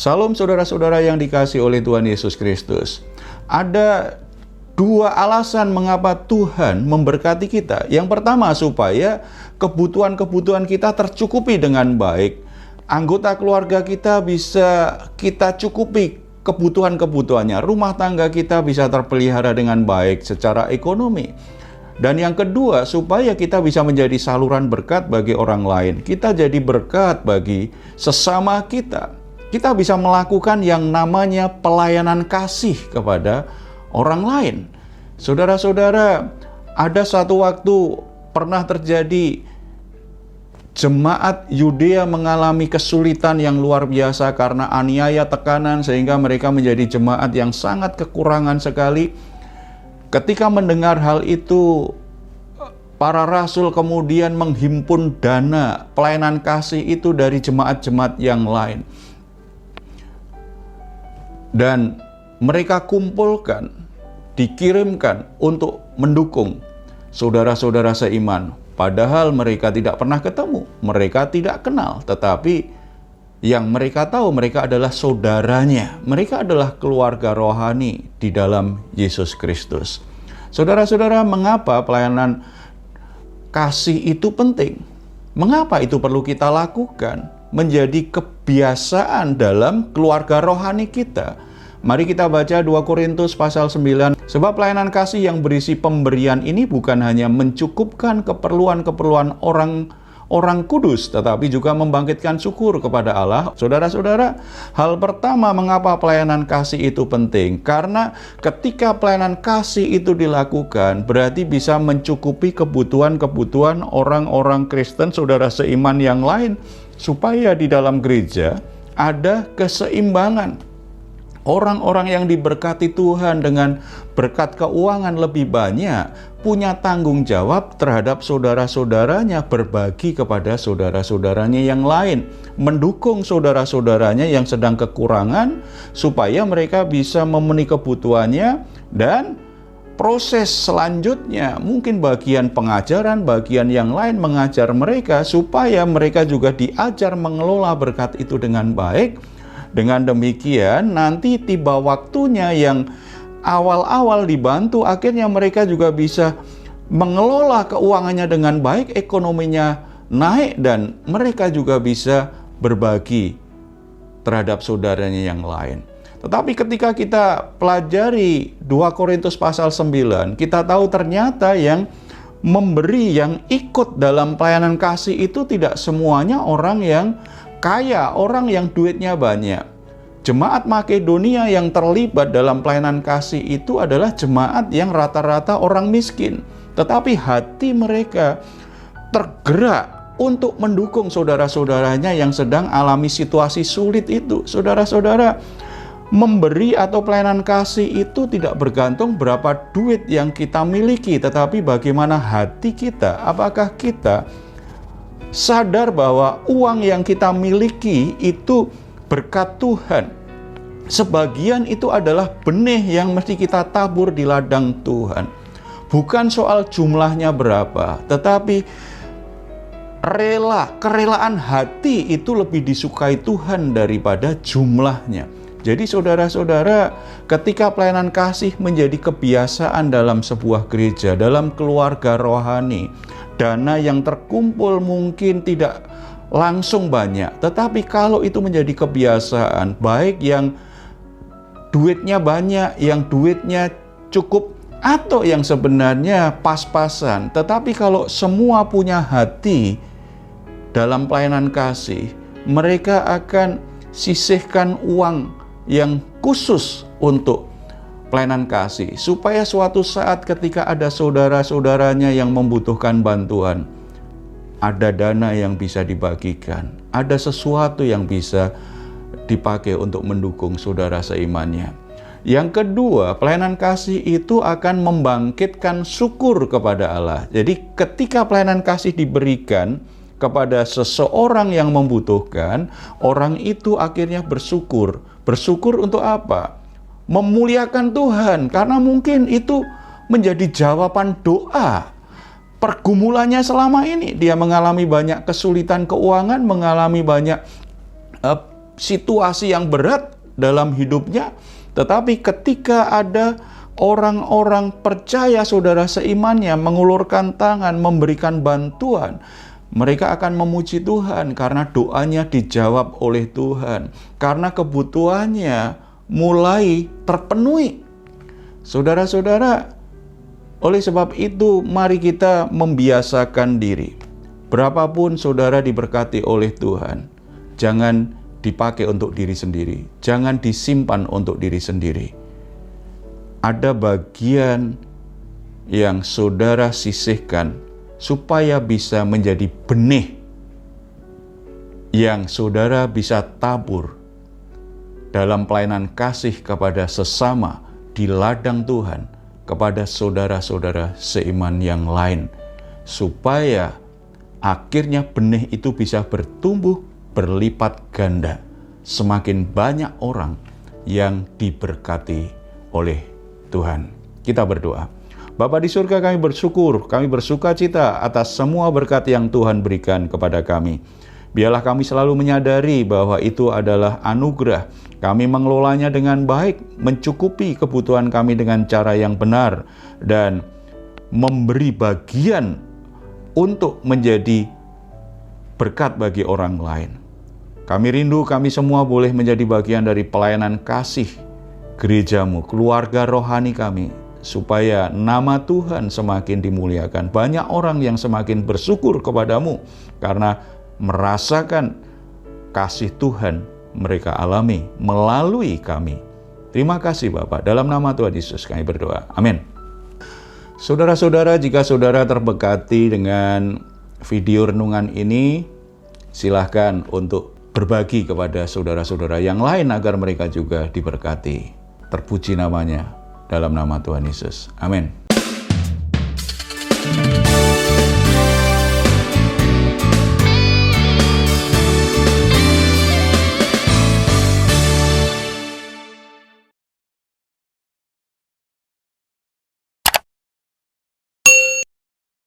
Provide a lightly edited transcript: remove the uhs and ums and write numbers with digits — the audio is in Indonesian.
Salam saudara-saudara yang dikasihi oleh Tuhan Yesus Kristus. Ada dua alasan mengapa Tuhan memberkati kita. Yang pertama, supaya kebutuhan-kebutuhan kita tercukupi dengan baik. Anggota keluarga kita bisa kita cukupi kebutuhan-kebutuhannya. Rumah tangga kita bisa terpelihara dengan baik secara ekonomi. Dan yang kedua, supaya kita bisa menjadi saluran berkat bagi orang lain. Kita jadi berkat bagi sesama kita. Kita bisa melakukan yang namanya pelayanan kasih kepada orang lain. Saudara-saudara, ada satu waktu pernah terjadi jemaat Yudea mengalami kesulitan yang luar biasa karena aniaya, tekanan, sehingga mereka menjadi jemaat yang sangat kekurangan sekali. Ketika mendengar hal itu, para rasul kemudian menghimpun dana pelayanan kasih itu dari jemaat-jemaat yang lain. Dan mereka kumpulkan, dikirimkan untuk mendukung saudara-saudara seiman. Padahal mereka tidak pernah ketemu, mereka tidak kenal. Tetapi yang mereka tahu, mereka adalah saudaranya. Mereka adalah keluarga rohani di dalam Yesus Kristus. Saudara-saudara, mengapa pelayanan kasih itu penting? Mengapa itu perlu kita lakukan? Menjadi kebiasaan dalam keluarga rohani kita. Mari kita baca 2 Korintus pasal 9. Sebab pelayanan kasih yang berisi pemberian ini bukan hanya mencukupkan keperluan-keperluan orang kudus, tetapi juga membangkitkan syukur kepada Allah. Saudara-saudara, hal pertama mengapa pelayanan kasih itu penting? Karena ketika pelayanan kasih itu dilakukan, berarti bisa mencukupi kebutuhan-kebutuhan orang-orang Kristen, saudara seiman yang lain, supaya di dalam gereja ada keseimbangan. Orang-orang yang diberkati Tuhan dengan berkat keuangan lebih banyak, punya tanggung jawab terhadap saudara-saudaranya, berbagi kepada saudara-saudaranya yang lain, mendukung saudara-saudaranya yang sedang kekurangan, supaya mereka bisa memenuhi kebutuhannya. Dan proses selanjutnya, mungkin bagian pengajaran, bagian yang lain mengajar mereka, supaya mereka juga diajar mengelola berkat itu dengan baik. Dengan demikian, nanti tiba waktunya yang awal-awal dibantu, akhirnya mereka juga bisa mengelola keuangannya dengan baik, ekonominya naik, dan mereka juga bisa berbagi terhadap saudaranya yang lain. Tetapi ketika kita pelajari 2 Korintus pasal 9, kita tahu ternyata yang memberi, yang ikut dalam pelayanan kasih itu tidak semuanya orang yang kaya, orang yang duitnya banyak. Jemaat Makedonia yang terlibat dalam pelayanan kasih itu adalah jemaat yang rata-rata orang miskin. Tetapi hati mereka tergerak untuk mendukung saudara-saudaranya yang sedang alami situasi sulit itu. Saudara-saudara, memberi atau pelayanan kasih itu tidak bergantung berapa duit yang kita miliki, tetapi bagaimana hati kita. Apakah kita sadar bahwa uang yang kita miliki itu berkat Tuhan? Sebagian itu adalah benih yang mesti kita tabur di ladang Tuhan. Bukan soal jumlahnya berapa, tetapi kerelaan hati itu lebih disukai Tuhan daripada jumlahnya. Jadi saudara-saudara, ketika pelayanan kasih menjadi kebiasaan dalam sebuah gereja, dalam keluarga rohani, dana yang terkumpul mungkin tidak langsung banyak, tetapi kalau itu menjadi kebiasaan, baik yang duitnya banyak, yang duitnya cukup, atau yang sebenarnya pas-pasan, tetapi kalau semua punya hati dalam pelayanan kasih, mereka akan sisihkan uang yang khusus untuk pelayanan kasih, supaya suatu saat ketika ada saudara-saudaranya yang membutuhkan bantuan, ada dana yang bisa dibagikan, ada sesuatu yang bisa dipakai untuk mendukung saudara seimannya. Yang kedua, pelayanan kasih itu akan membangkitkan syukur kepada Allah. Jadi ketika pelayanan kasih diberikan kepada seseorang yang membutuhkan, orang itu akhirnya bersyukur. Bersyukur untuk apa? Memuliakan Tuhan, karena mungkin itu menjadi jawaban doa pergumulannya selama ini. Dia mengalami banyak kesulitan keuangan, mengalami banyak situasi yang berat dalam hidupnya, tetapi ketika ada orang-orang percaya saudara seimannya mengulurkan tangan, memberikan bantuan, mereka akan memuji Tuhan karena doanya dijawab oleh Tuhan, karena kebutuhannya mulai terpenuhi. Saudara-saudara, oleh sebab itu mari kita membiasakan diri. Berapapun saudara diberkati oleh Tuhan, jangan dipakai untuk diri sendiri, jangan disimpan untuk diri sendiri. Ada bagian yang saudara sisihkan supaya bisa menjadi benih yang saudara bisa tabur dalam pelayanan kasih kepada sesama di ladang Tuhan, kepada saudara-saudara seiman yang lain, supaya akhirnya benih itu bisa bertumbuh berlipat ganda. Semakin banyak orang yang diberkati oleh Tuhan. Kita berdoa. Bapa di surga, kami bersyukur, kami bersuka cita atas semua berkat yang Tuhan berikan kepada kami. Biarlah kami selalu menyadari bahwa itu adalah anugerah. Kami mengelolanya dengan baik, mencukupi kebutuhan kami dengan cara yang benar, dan memberi bagian untuk menjadi berkat bagi orang lain. Kami rindu kami semua boleh menjadi bagian dari pelayanan kasih gerejamu, keluarga rohani kami, supaya nama Tuhan semakin dimuliakan. Banyak orang yang semakin bersyukur kepadamu karena merasakan kasih Tuhan mereka alami melalui kami. Terima kasih Bapak. Dalam nama Tuhan Yesus kami berdoa. Amin. Saudara-saudara, jika saudara terberkati dengan video renungan ini, silahkan untuk berbagi kepada saudara-saudara yang lain agar mereka juga diberkati. Terpuji namanya dalam nama Tuhan Yesus. Amin.